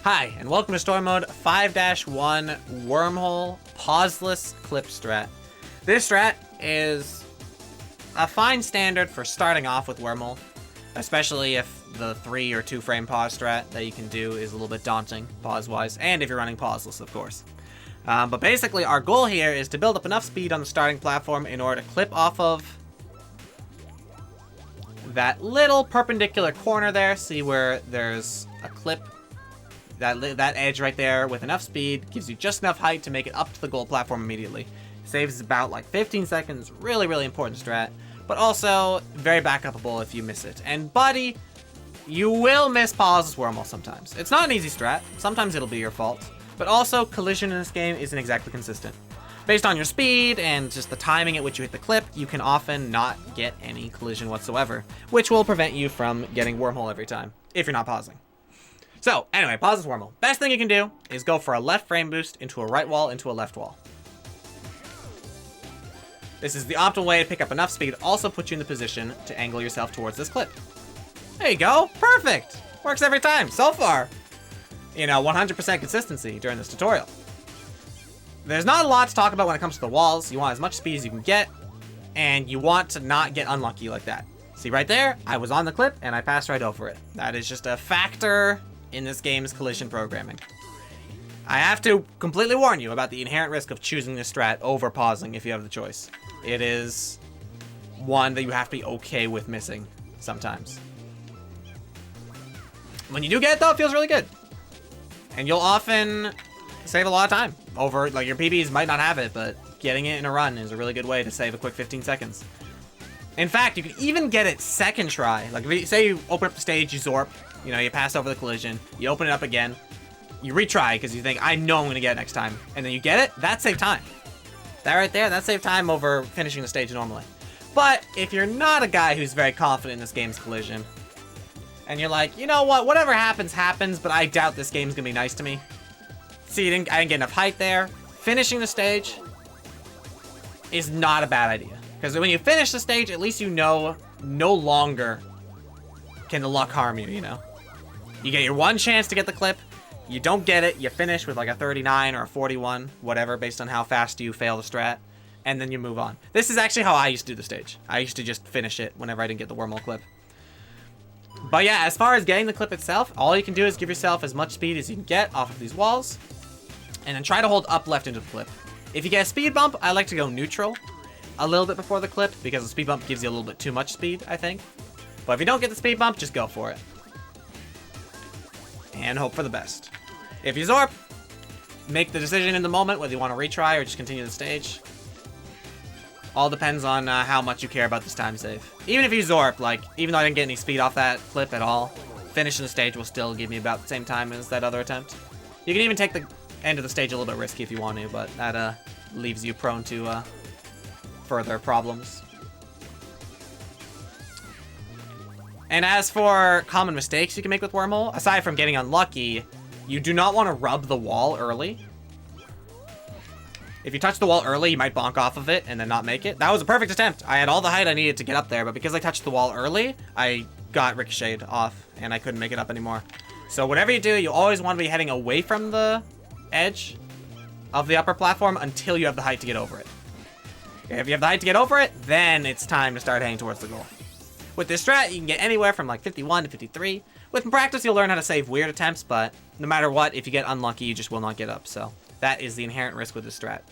Hi, and welcome to Story Mode 5-1 Wormhole Pauseless Clip Strat. This strat is a fine standard for starting off with Wormhole, especially if the 3 or 2 frame pause strat that you can do is a little bit daunting, pause-wise, and if you're running Pauseless, of course. But basically, our goal here is to build up enough speed on the starting platform in order to clip off of that little perpendicular corner there. See where there's a clip? That edge right there with enough speed gives you just enough height to make it up to the goal platform immediately. Saves about like 15 seconds. Really, really important strat. But also very back-upable if you miss it. And buddy, you will miss Pauseless Wormhole sometimes. It's not an easy strat. Sometimes it'll be your fault. But also, collision in this game isn't exactly consistent. Based on your speed and just the timing at which you hit the clip, you can often not get any collision whatsoever, which will prevent you from getting Wormhole every time, if you're not pausing. So, anyway, Pauseless Wormhole. Best thing you can do is go for a left frame boost into a right wall into a left wall. This is the optimal way to pick up enough speed, also put you in the position to angle yourself towards this clip. There you go. Perfect. Works every time, so far. 100% consistency during this tutorial. There's not a lot to talk about when it comes to the walls. You want as much speed as you can get, and you want to not get unlucky like that. See right there? I was on the clip, and I passed right over it. That is just a factor in this game's collision programming. I have to completely warn you about the inherent risk of choosing this strat over pausing if you have the choice. It is one that you have to be okay with missing sometimes. When you do get it, though, it feels really good. And you'll often save a lot of time over, like, your PBs might not have it, but getting it in a run is a really good way to save a quick 15 seconds. In fact, you can even get it second try. Like, if you, say you open up the stage, you Zorp, you pass over the collision, you open it up again, you retry because you think, I know I'm going to get it next time, and then you get it, that saved time. That right there, that saved time over finishing the stage normally. But if you're not a guy who's very confident in this game's collision, and you're like, you know what, whatever happens, happens, but I doubt this game's going to be nice to me. See, I didn't get enough height there. Finishing the stage is not a bad idea. Because when you finish the stage, at least you know no longer can the luck harm you, You get your one chance to get the clip. You don't get it. You finish with like a 39 or a 41, whatever, based on how fast you fail the strat. And then you move on. This is actually how I used to do the stage. I used to just finish it whenever I didn't get the Wormhole clip. But yeah, as far as getting the clip itself, all you can do is give yourself as much speed as you can get off of these walls. And then try to hold up left into the clip. If you get a speed bump, I like to go neutral a little bit before the clip, because the speed bump gives you a little bit too much speed, I think. But if you don't get the speed bump, just go for it. And hope for the best. If you Zorp, make the decision in the moment whether you want to retry or just continue the stage. All depends on how much you care about this time save. Even if you Zorp, even though I didn't get any speed off that clip at all, finishing the stage will still give me about the same time as that other attempt. You can even take the end of the stage a little bit risky if you want to, but that leaves you prone to further problems. And as for common mistakes you can make with Wormhole, aside from getting unlucky, you do not want to rub the wall early. If you touch the wall early, you might bonk off of it and then not make it. That was a perfect attempt. I had all the height I needed to get up there, but because I touched the wall early, I got ricocheted off and I couldn't make it up anymore. So whatever you do, you always want to be heading away from the edge of the upper platform until you have the height to get over it. Okay, if you have the height to get over it, then it's time to start heading towards the goal. With this strat, you can get anywhere from like 51 to 53. With practice, you'll learn how to save weird attempts, but no matter what, if you get unlucky, you just will not get up. So that is the inherent risk with this strat.